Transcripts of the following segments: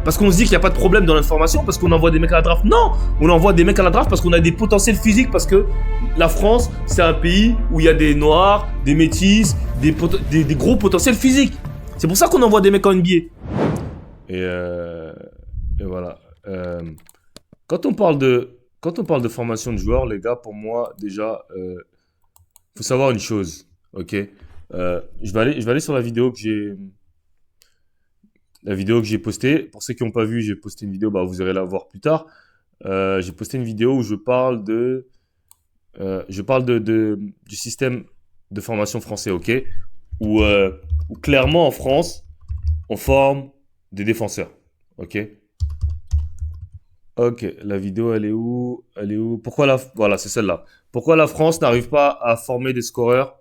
Parce qu'on se dit qu'il n'y a pas de problème dans l'information, parce qu'on envoie des mecs à la draft. Non, on envoie des mecs à la draft parce qu'on a des potentiels physiques, parce que la France, c'est un pays où il y a des noirs, des métis, des gros potentiels physiques. C'est pour ça qu'on envoie des mecs en NBA. Et voilà. Quand on parle de formation de joueurs, les gars, pour moi, déjà, faut savoir une chose, ok. Je vais aller sur la vidéo que j'ai postée. Pour ceux qui n'ont pas vu, j'ai posté une vidéo, bah, vous irez la voir plus tard. J'ai posté une vidéo où je parle du système de formation français, ok, où clairement en France, on forme des défenseurs, ok. Ok, la vidéo, elle est où? Voilà, c'est celle-là. Pourquoi la France n'arrive pas à former des scoreurs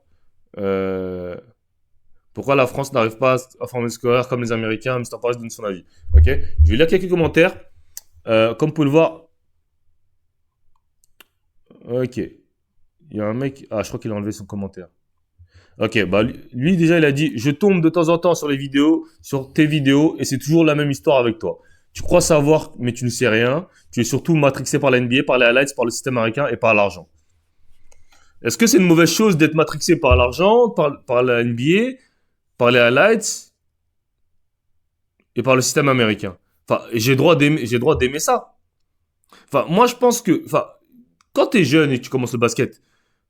Pourquoi la France n'arrive pas à former des scoreurs comme les Américains? Mr. Paris donne son avis. Ok, je vais lire quelques commentaires. Comme vous pouvez le voir. Ok. Il y a un mec. Ah, je crois qu'il a enlevé son commentaire. Ok, bah lui déjà il a dit: je tombe de temps en temps sur les vidéos, sur tes vidéos, et c'est toujours la même histoire avec toi. Tu crois savoir, mais tu ne sais rien. Tu es surtout matrixé par la NBA, par les highlights, par le système américain et par l'argent. Est-ce que c'est une mauvaise chose d'être matrixé par l'argent, par la NBA, par les highlights et par le système américain? Enfin, j'ai droit d'aimer ça. Enfin, moi je pense que, enfin, quand t'es jeune et que tu commences le basket,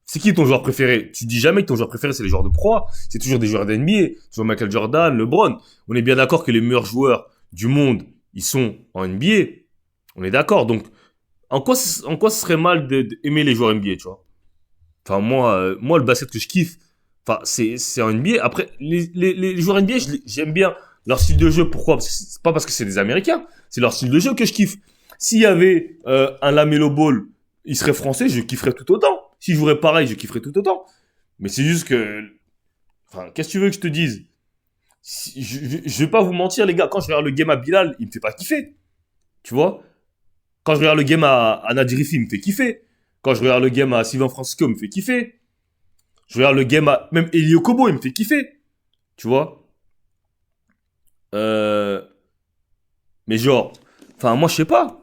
c'est qui ton joueur préféré? Tu dis jamais que ton joueur préféré c'est les joueurs de pro. C'est toujours des joueurs d'NBA. Toujours Michael Jordan, LeBron. On est bien d'accord que les meilleurs joueurs du monde, ils sont en NBA. On est d'accord. Donc, en quoi ce serait mal d'aimer les joueurs NBA, tu vois? Enfin, moi, le basket que je kiffe, enfin, c'est en NBA. Après, les joueurs NBA, j'aime bien leur style de jeu. Pourquoi? Parce que c'est pas parce que c'est des Américains. C'est leur style de jeu que je kiffe. S'il y avait un LaMelo Ball, il serait français, je kifferais tout autant. S'il jouerait pareil, je kifferais tout autant. Mais c'est juste que... Enfin, qu'est-ce que tu veux que je te dise? Je vais pas vous mentir, les gars. Quand je regarde le game à Bilal, il me fait pas kiffer. Tu vois? Quand je regarde le game à Nadjrifi, il me fait kiffer. Quand je regarde le game à Sylvain Francisco, il me fait kiffer. Je regarde le game à... Même Elio Kobo, il me fait kiffer. Tu vois? Mais genre... Enfin, moi, je sais pas.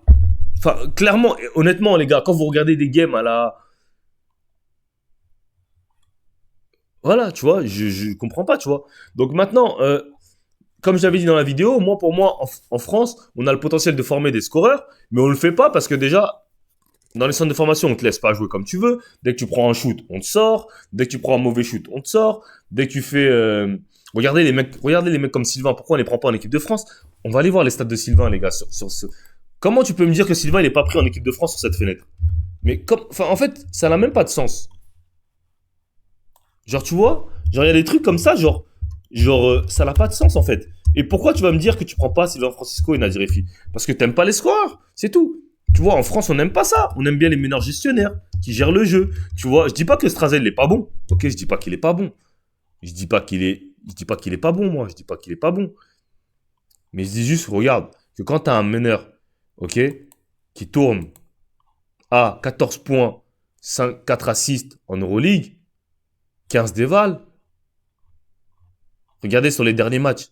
Enfin, clairement, honnêtement, les gars, quand vous regardez des games à la... Voilà, tu vois, je comprends pas, tu vois. Donc maintenant, comme j'avais dit dans la vidéo, pour moi, en France, on a le potentiel de former des scoreurs, mais on le fait pas parce que déjà, dans les centres de formation, on te laisse pas jouer comme tu veux. Dès que tu prends un shoot, on te sort. Dès que tu prends un mauvais shoot, on te sort. Dès que tu fais... regardez les mecs comme Sylvain, pourquoi on les prend pas en équipe de France? On va aller voir les stats de Sylvain, les gars, sur ce... Comment tu peux me dire que Sylvain, il est pas pris en équipe de France sur cette fenêtre? Mais enfin, en fait, ça n'a même pas de sens. Genre, tu vois, genre, il y a des trucs comme ça, ça n'a pas de sens, en fait. Et pourquoi tu vas me dire que tu prends pas Sylvain Francisco et Nadir Effi? Parce que t'aimes pas les scoreurs, c'est tout. Tu vois, en France, on n'aime pas ça. On aime bien les meneurs gestionnaires qui gèrent le jeu. Tu vois, je dis pas que Strazel n'est pas bon. Ok, je dis pas qu'il est pas bon. Je dis pas qu'il est pas bon, moi. Je dis pas qu'il est pas bon. Mais je dis juste, regarde, que quand t'as un meneur, ok, qui tourne à 14 points, 4 assists en Euroleague, 15 déval. Regardez sur les derniers matchs.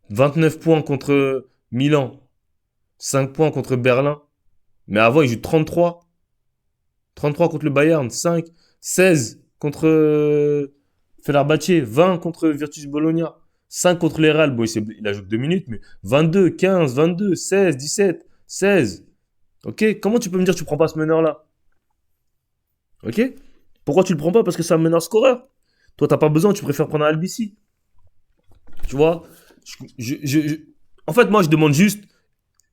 29 points contre Milan. 5 points contre Berlin. Mais avant, il joue 33. 33 contre le Bayern. 5. 16 contre Fenerbahçe. 20 contre Virtus Bologna. 5 contre les Real. Bon, il a joué que 2 minutes, mais 22, 15, 22, 16, 17, 16. Ok? Comment tu peux me dire que tu prends pas ce meneur-là? Ok? Pourquoi tu le prends pas? Parce que c'est un meneur scoreur. Toi, t'as pas besoin, tu préfères prendre un Albici. Tu vois? En fait, moi, je demande juste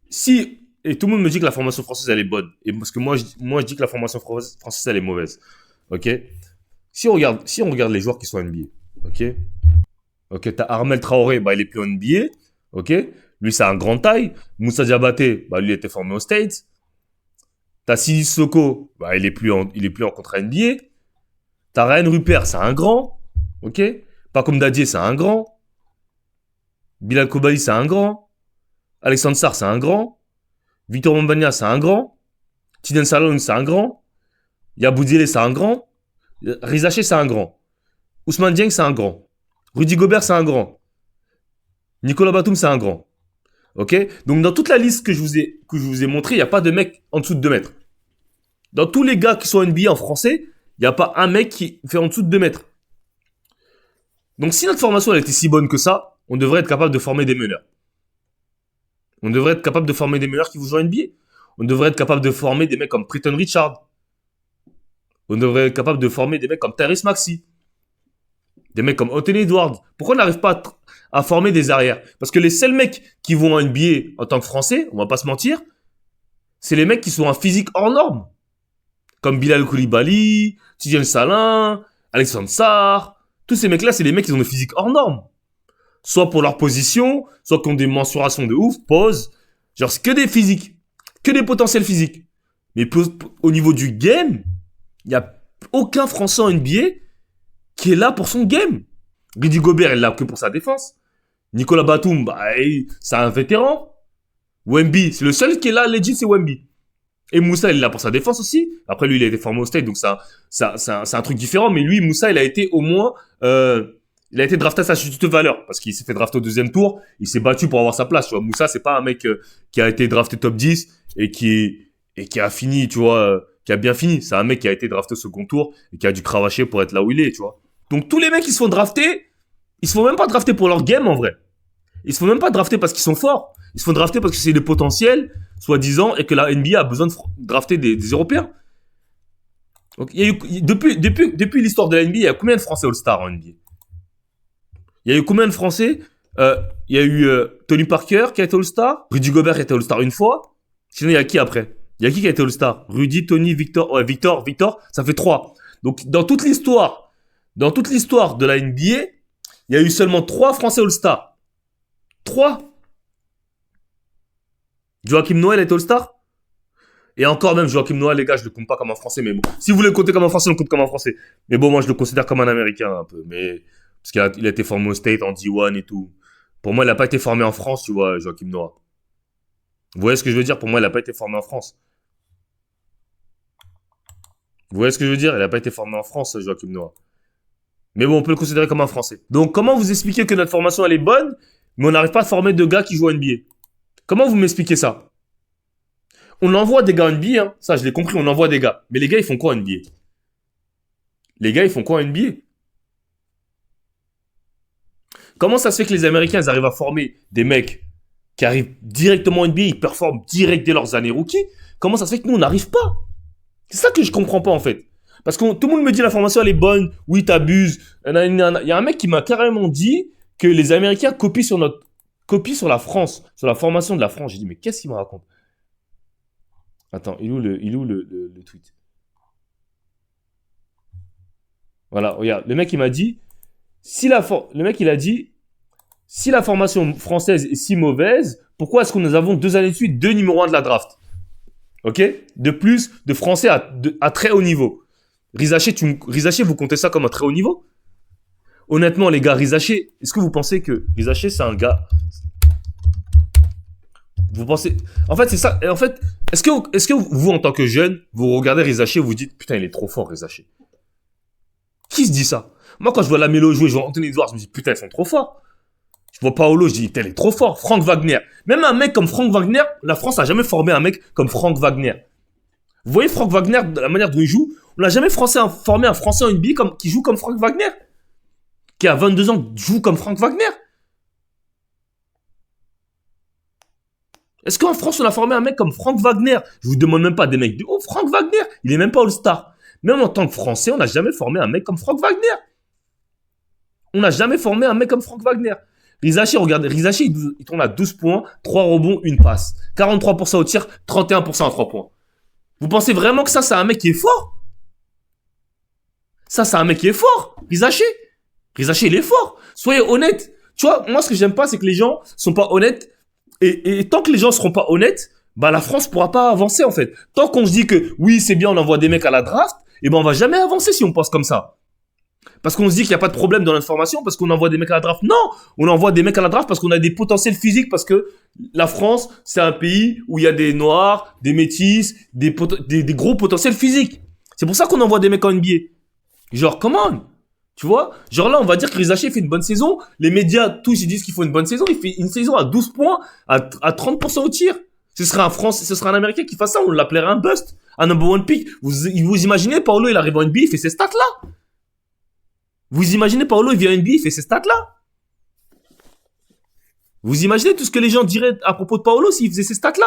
si... Et tout le monde me dit que la formation française, elle est bonne. Et parce que moi, je dis que la formation française, elle est mauvaise. Ok? Si on regarde les joueurs qui sont en NBA, ok? Ok, t'as Armel Traoré, bah, il est plus en NBA. Ok? Lui, c'est un grand taille. Moussa Diabaté, bah, lui, il était formé aux States. T'as Sidi Soko, bah, il est plus en contrat NBA. T'as Ryan Rupert, c'est un grand. Ok? Pas comme Dadier, c'est un grand. Bilal Koubaly, c'est un grand. Alexandre Sarr, c'est un grand. Victor Wembanyama, c'est un grand. Tiden Salon, c'est un grand. Yaboudile, c'est un grand. Rizaché, c'est un grand. Ousmane Dieng, c'est un grand. Rudy Gobert, c'est un grand. Nicolas Batum, c'est un grand. Ok? Donc, dans toute la liste que je vous ai montré, il n'y a pas de mec en dessous de 2 mètres. Dans tous les gars qui sont NBA en français, il n'y a pas un mec qui fait en dessous de 2 mètres. Donc, si notre formation elle était si bonne que ça, on devrait être capable de former des meneurs. On devrait être capable de former des meneurs qui vous jouent en NBA. On devrait être capable de former des mecs comme Peyton Richard. On devrait être capable de former des mecs comme Tyrese Maxey. Des mecs comme Anthony Edwards. Pourquoi on n'arrive pas à former des arrières? Parce que les seuls mecs qui vont en NBA en tant que Français, on va pas se mentir, c'est les mecs qui sont en physique hors norme. Comme Bilal Koulibaly, Tidjane Salin, Alexandre Sarr. Tous ces mecs-là, c'est les mecs qui ont des physiques hors normes. Soit pour leur position, soit qui ont des mensurations de ouf, pose. Genre, c'est que des physiques. Que des potentiels physiques. Mais au niveau du game, il n'y a aucun Français en NBA qui est là pour son game. Rudy Gobert est là que pour sa défense. Nicolas Batum, c'est un vétéran. Wemby, c'est le seul qui est là, legit, c'est Wemby. Et Moussa, il est là pour sa défense aussi. Après, lui, il a été formé au State, donc c'est un truc différent. Mais lui, Moussa, il a été au moins... il a été drafté à sa juste valeur. Parce qu'il s'est fait drafter au 2e tour. Il s'est battu pour avoir sa place. Tu vois. Moussa, c'est pas un mec qui a été drafté top 10 et qui a fini, tu vois, qui a bien fini. C'est un mec qui a été drafté au 2e tour et qui a dû cravacher pour être là où il est, tu vois. Donc, tous les mecs qui se font drafter, ils se font même pas drafter pour leur game, en vrai. Ils se font même pas drafter parce qu'ils sont forts. Ils se font drafter parce que c'est des potentiels, soi-disant, et que la NBA a besoin de drafter des Européens. Donc, il y a eu, depuis l'histoire de la NBA, il y a combien de Français All-Star en NBA? Il y a eu combien de Français? Il y a eu Tony Parker qui a été All-Star, Rudy Gobert qui a été All-Star une fois. Sinon, il y a qui après? Il y a qui a été All-Star? Rudy, Tony, Victor. Ouais, Victor, ça fait 3. Donc, dans toute l'histoire de la NBA, il y a eu seulement 3 Français All-Star. 3. Joachim Noah est All-Star. Et encore même, Joachim Noah, les gars, je le compte pas comme un Français, mais bon. Si vous voulez le compter comme un Français, on le compte comme un Français. Mais bon, moi, je le considère comme un Américain, un peu. Mais, parce qu'il a été formé au State, en D1 et tout. Pour moi, il a pas été formé en France, tu vois, Joachim Noah. Vous voyez ce que je veux dire? Pour moi, il a pas été formé en France. Vous voyez ce que je veux dire? Il a pas été formé en France, Joachim Noah. Mais bon, on peut le considérer comme un Français. Donc, comment vous expliquez que notre formation, elle est bonne, mais on n'arrive pas à former de gars qui jouent en NBA? Comment vous m'expliquez ça? On envoie des gars en NBA, hein. Ça, je l'ai compris, on envoie des gars. Mais les gars, ils font quoi en NBA? Les gars, ils font quoi en NBA? Comment ça se fait que les Américains, ils arrivent à former des mecs qui arrivent directement en NBA, ils performent direct dès leurs années rookies? Comment ça se fait que nous, on n'arrive pas? C'est ça que je comprends pas, en fait. Parce que tout le monde me dit la formation, elle est bonne. Oui, t'abuses. Il y a un mec qui m'a carrément dit que les Américains copient sur la France, sur la formation de la France. J'ai dit, mais qu'est-ce qu'il me raconte? Attends, il est où le tweet? Voilà, regarde. Le mec, il m'a dit, le mec, il a dit, si la formation française est si mauvaise, pourquoi est-ce que nous avons 2 années de suite 2 numéros 1 de la draft? Ok? De plus, de français à très haut niveau. Rizaché, vous comptez ça comme un très haut niveau? Honnêtement, les gars, Rizaché, est-ce que vous pensez que Rizaché, c'est un gars... Vous pensez... En fait, c'est ça. En fait, est-ce que vous, en tant que jeune, vous regardez Rizaché et vous dites, putain, il est trop fort, Rizaché? Qui se dit ça? Moi, quand je vois Lamelo jouer, je vois Anthony Edwards, je me dis, putain, ils sont trop forts. Je vois Paolo, je dis, putain, il est trop fort. Frank Wagner. Même un mec comme Frank Wagner, la France a jamais formé un mec comme Frank Wagner. Vous voyez Frank Wagner, de la manière dont il joue, on n'a jamais formé un Français en NBA qui joue comme Frank Wagner. Qui a 22 ans, joue comme Frank Wagner. Est-ce qu'en France, on a formé un mec comme Frank Wagner? Je vous demande même pas des mecs de oh, Frank Wagner, il est même pas All-Star. Même en tant que Français, on n'a jamais formé un mec comme Frank Wagner. On n'a jamais formé un mec comme Frank Wagner. Rizaché, regardez, Rizaché, il tourne à 12 points, 3 rebonds, 1 passe. 43% au tir, 31% à 3 points. Vous pensez vraiment que ça, c'est un mec qui est fort? Ça, c'est un mec qui est fort. Rizaché, il est fort. Soyez honnête. Tu vois, moi, ce que j'aime pas, c'est que les gens sont pas honnêtes. Et tant que les gens seront pas honnêtes, bah, la France pourra pas avancer, en fait. Tant qu'on se dit que, oui, c'est bien, on envoie des mecs à la draft, et ben, on va jamais avancer si on pense comme ça. Parce qu'on se dit qu'il n'y a pas de problème dans l'information, parce qu'on envoie des mecs à la draft. Non! On envoie des mecs à la draft parce qu'on a des potentiels physiques, parce que la France, c'est un pays où il y a des noirs, des métis, des gros potentiels physiques. C'est pour ça qu'on envoie des mecs en NBA. Genre, come on! Tu vois? Genre là, on va dire que Rizaché fait une bonne saison. Les médias, tous, ils disent qu'il faut une bonne saison. Il fait une saison à 12 points, à 30% au tir. Ce serait un Américain qui fasse ça. On l'appellerait un bust. Un number one pick. Vous imaginez, Paolo, il arrive en NBA, il fait ces stats-là. Vous imaginez, Paolo, il vient en NBA, il fait ces stats-là. Vous imaginez tout ce que les gens diraient à propos de Paolo s'il faisait ces stats-là.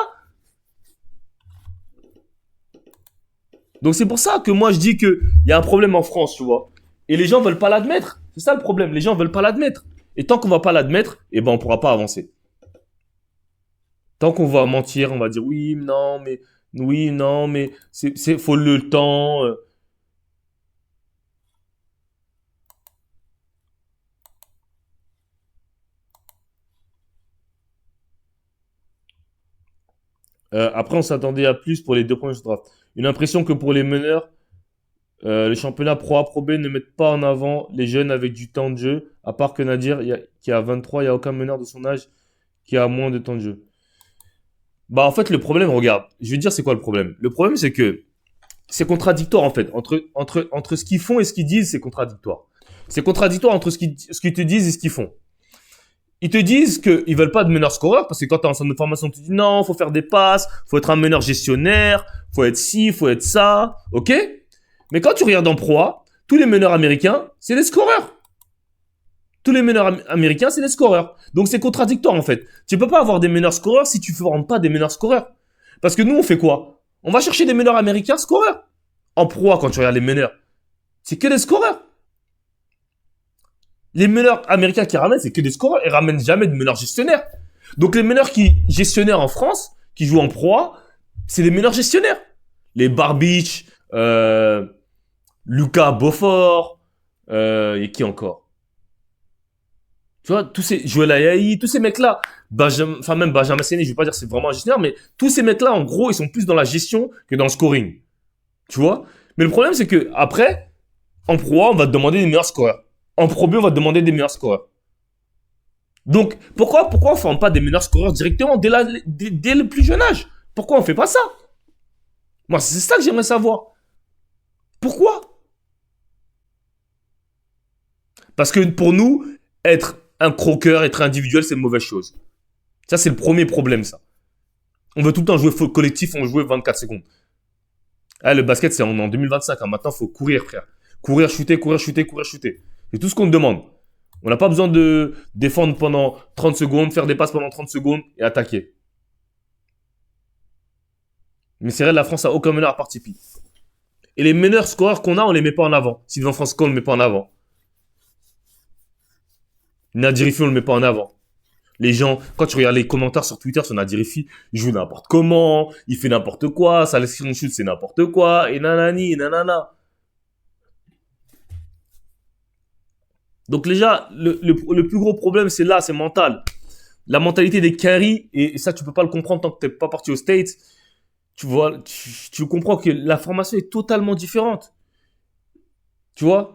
Donc c'est pour ça que moi je dis qu'il y a un problème en France, tu vois. Et les gens veulent pas l'admettre. C'est ça le problème. Les gens veulent pas l'admettre. Et tant qu'on va pas l'admettre, eh ben on pourra pas avancer. Tant qu'on va mentir, on va dire oui, non, mais faut le temps. Après, on s'attendait à plus pour les deux premiers drafts. Une impression que pour les meneurs, les championnats Pro A, Pro B ne mettent pas en avant les jeunes avec du temps de jeu. À part que Nadir, qui a 23, il n'y a aucun meneur de son âge qui a moins de temps de jeu. Bah, en fait, le problème, regarde, je vais te dire c'est quoi le problème. Le problème, c'est que c'est contradictoire, en fait. Entre ce qu'ils font et ce qu'ils disent, c'est contradictoire. C'est contradictoire entre ce qu'ils te disent et ce qu'ils font. Ils te disent qu'ils veulent pas de meneur scoreur parce que quand t'es en centre de formation, tu dis non, faut faire des passes, faut être un meneur gestionnaire, faut être ci, faut être ça, ok? Mais quand tu regardes en Pro A, tous les meneurs américains, c'est des scoreurs. Tous les meneurs américains, c'est des scoreurs. Donc c'est contradictoire en fait. Tu peux pas avoir des meneurs scoreurs si tu ne formes pas des meneurs scoreurs. Parce que nous, on fait quoi? On va chercher des meneurs américains scoreurs. En Pro A, quand tu regardes les meneurs, c'est que des scoreurs. Les meneurs américains qui ramènent, c'est que des scoreurs. Ils ramènent jamais de meneurs gestionnaires. Donc les meneurs qui gestionnaires en France, qui jouent en Pro A, c'est des meneurs gestionnaires. Les Barbich, Lucas Beaufort, et qui encore? Tu vois, tous ces Joël Ayayi, tous ces mecs-là, même Benjamin Séné, je vais pas dire que c'est vraiment un gestionnaire, mais tous ces mecs-là, en gros, ils sont plus dans la gestion que dans le scoring. Tu vois? Mais le problème, c'est que après, en Pro A, on va te demander des meilleurs scoreurs. En Pro B, on va te demander des meilleurs scoreurs. Donc, pourquoi on forme pas des meilleurs scoreurs directement dès le plus jeune âge? Pourquoi on fait pas ça? Moi, c'est ça que j'aimerais savoir. Pourquoi? Parce que pour nous, être un croqueur, être individuel, c'est une mauvaise chose. Ça, c'est le premier problème, ça. On veut tout le temps jouer collectif, on veut jouer 24 secondes. Ah, le basket, c'est en 2025. Hein. Maintenant, il faut courir, frère. Courir, shooter, courir, shooter, courir, shooter. C'est tout ce qu'on te demande. On n'a pas besoin de défendre pendant 30 secondes, faire des passes pendant 30 secondes et attaquer. Mais c'est vrai, la France a aucun meneur à part Tipeee. Et les meneurs scoreurs qu'on a, on les met pas en avant. Sylvain Francisco, on le met pas en avant. Nadirifi, on le met pas en avant. Les gens, quand tu regardes les commentaires sur Twitter sur Nadirifi, il joue n'importe comment, il fait n'importe quoi, sa selection de shoot c'est n'importe quoi, et nanani, et nanana. Donc déjà, le plus gros problème, c'est là, c'est mental. La mentalité des carry, et ça, tu peux pas le comprendre tant que t'es pas parti aux States. Tu vois, tu comprends que la formation est totalement différente. Tu vois,